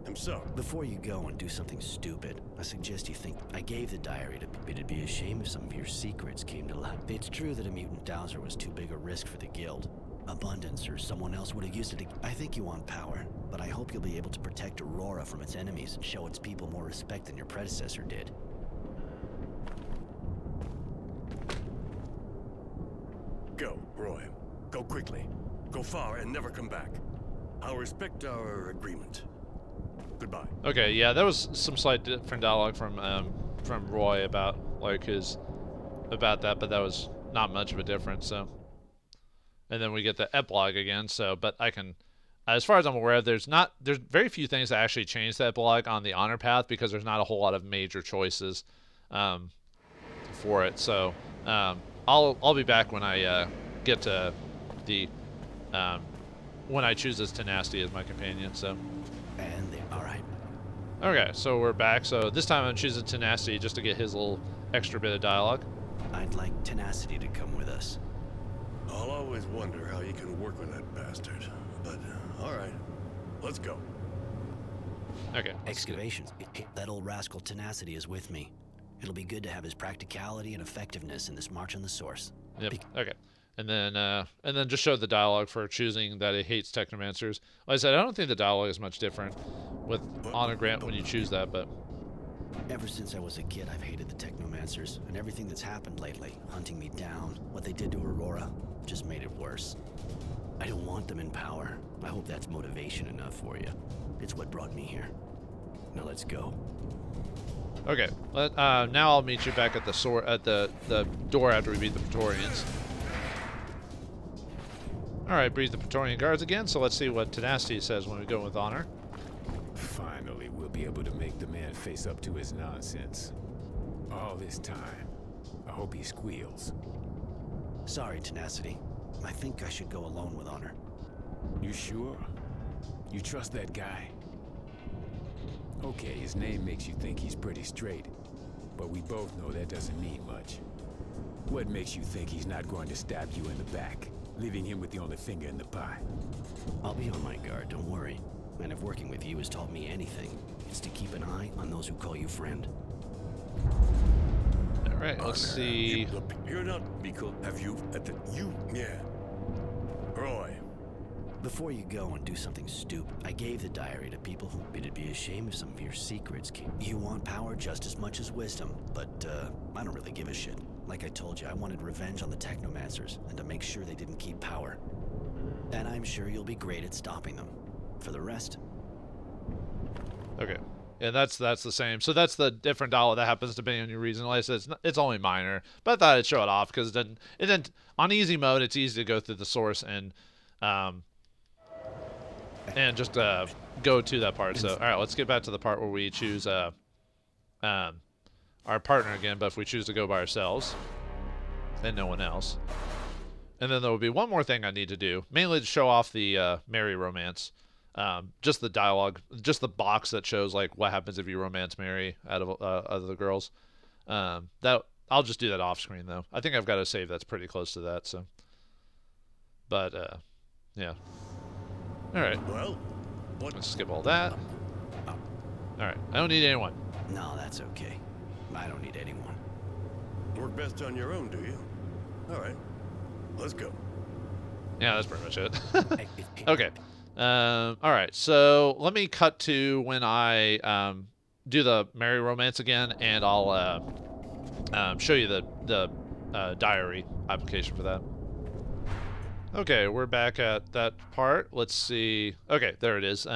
Himself. Before you go and do something stupid, I suggest you think I gave the diary to... It'd be a shame if some of your secrets came to light. It's true that a mutant Dowser was too big a risk for the guild. Abundance or someone else would have used it. I think you want power, but I hope you'll be able to protect Aurora from its enemies and show its people more respect than your predecessor did. Go, Roy. Go quickly. Go far and never come back. I'll respect our agreement. Goodbye. Okay, yeah, that was some slight different dialogue from Roy about about that, but that was not much of a difference. So, and then we get the epilogue again. So, but I can, as far as I'm aware, there's very few things that actually change the epilogue on the honor path because there's not a whole lot of major choices for it. So, I'll be back when I get to the when I choose this tenacity as my companion. So. And all right. Okay, so we're back. So this time I'm choosing Tenacity just to get his little extra bit of dialogue. I'd like Tenacity to come with us. I'll always wonder how you can work with that bastard. But, all right. Let's go. Okay. Excavations. That old rascal Tenacity is with me. It'll be good to have his practicality and effectiveness in this march on the source. Yep. Okay. And then just show the dialogue for choosing that it hates Technomancers. Like I said, I don't think the dialogue is much different with Honor Grant when you choose that, but... Ever since I was a kid, I've hated the Technomancers, and everything that's happened lately, hunting me down, what they did to Aurora, just made it worse. I don't want them in power. I hope that's motivation enough for you. It's what brought me here. Now let's go. Okay. Now I'll meet you back at the door after we beat the Praetorians. Alright, breathe the Praetorian guards again, so let's see what Tenacity says when we go with Honor. Finally, we'll be able to make the man face up to his nonsense. All this time, I hope he squeals. Sorry, Tenacity. I think I should go alone with Honor. You sure? You trust that guy? Okay, his name makes you think he's pretty straight, but we both know that doesn't mean much. What makes you think he's not going to stab you in the back, leaving him with the only finger in the pie? I'll be on my guard, don't worry. And if working with you has taught me anything, it's to keep an eye on those who call you friend. All right, let's see. You're not Miko. Have you at the yeah. Roy. Before you go and do something stupid, I gave the diary to people who it'd be a shame if some of your secrets came. You want power just as much as wisdom, but I don't really give a shit. Like I told you, I wanted revenge on the Technomancers and to make sure they didn't keep power. And I'm sure you'll be great at stopping them. For the rest. Okay. Yeah, that's the same. So that's the different dollar that happens depending on your reason. Like I said, it's only minor, but I thought I'd show it off because it didn't. On easy mode, it's easy to go through the source and just go to that part. So all right, let's get back to the part where we choose our partner again. But if we choose to go by ourselves, and no one else, and then there will be one more thing I need to do, mainly to show off the Mary romance. Just the dialogue, just the box that shows like what happens if you romance Mary out of the girls. That I'll just do that off screen though. I think I've got a save that's pretty close to that. So, but yeah. All right. Well, Let's skip all that. All right. I don't need anyone. No, that's okay. I don't need anyone. work best on your own, do you? All right. Let's go. Yeah, that's pretty much it. Okay. All right. So let me cut to when I do the Mary romance again, and I'll show you the diary application for that. Okay, we're back at that part. Let's see. Okay, there it is.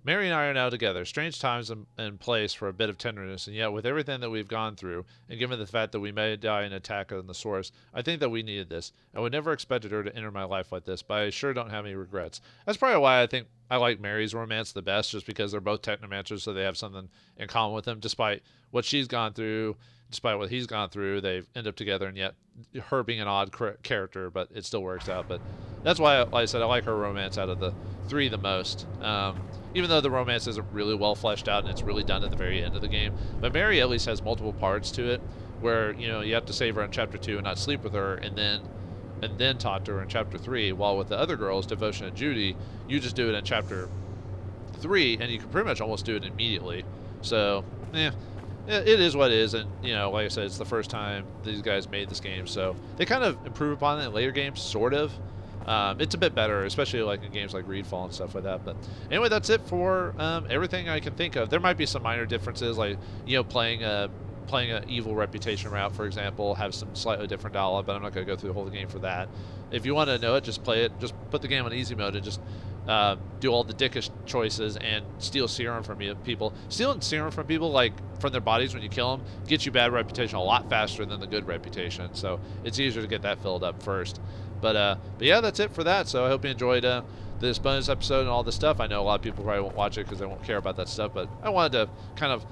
Mary and I are now together. Strange times and place for a bit of tenderness, and yet with everything that we've gone through, and given the fact that we may die in an attack on the source, I think that we needed this. I would never expected her to enter my life like this, but I sure don't have any regrets. That's probably why I think I like Mary's romance the best, just because they're both technomancers, so they have something in common with them. Despite what she's gone through, despite what he's gone through, they end up together, and yet her being an odd character, but it still works out. But that's why, like I said, I like her romance out of the three the most. Even though the romance isn't really well fleshed out and it's really done at the very end of the game. But Mary at least has multiple parts to it, where you have to save her in Chapter 2 and not sleep with her, and then talk to her in Chapter 3. While with the other girls, Devotion and Judy, you just do it in Chapter 3, and you can pretty much almost do it immediately. So, yeah. It is what it is, and like I said, it's the first time these guys made this game, so they kind of improve upon it in later games, sort of. It's a bit better, especially like in games like Referral and stuff like that. But anyway, that's it for everything I can think of. There might be some minor differences, like playing an evil reputation route, for example, have some slightly different dialogue, but I'm not going to go through the whole game for that. If you want to know it, just play it. Just put the game on easy mode and just do all the dickish choices and steal serum from people. Stealing serum from people, like from their bodies when you kill them, gets you bad reputation a lot faster than the good reputation. So it's easier to get that filled up first. But yeah, that's it for that. So I hope you enjoyed this bonus episode and all this stuff. I know a lot of people probably won't watch it because they won't care about that stuff, but I wanted to kind of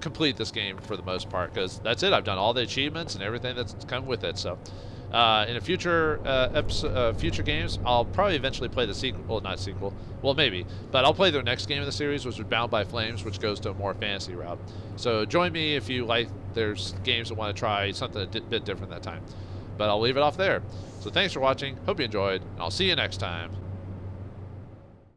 complete this game for the most part, because that's it. I've done all the achievements and everything that's come with it. So in a future future games, I'll probably eventually play the sequel. Well, not sequel. Well, maybe. But I'll play the next game in the series, which is Bound by Flames, which goes to a more fantasy route. So join me if you like. There's games that want to try something a bit different that time. But I'll leave it off there. So thanks for watching. Hope you enjoyed. And I'll see you next time.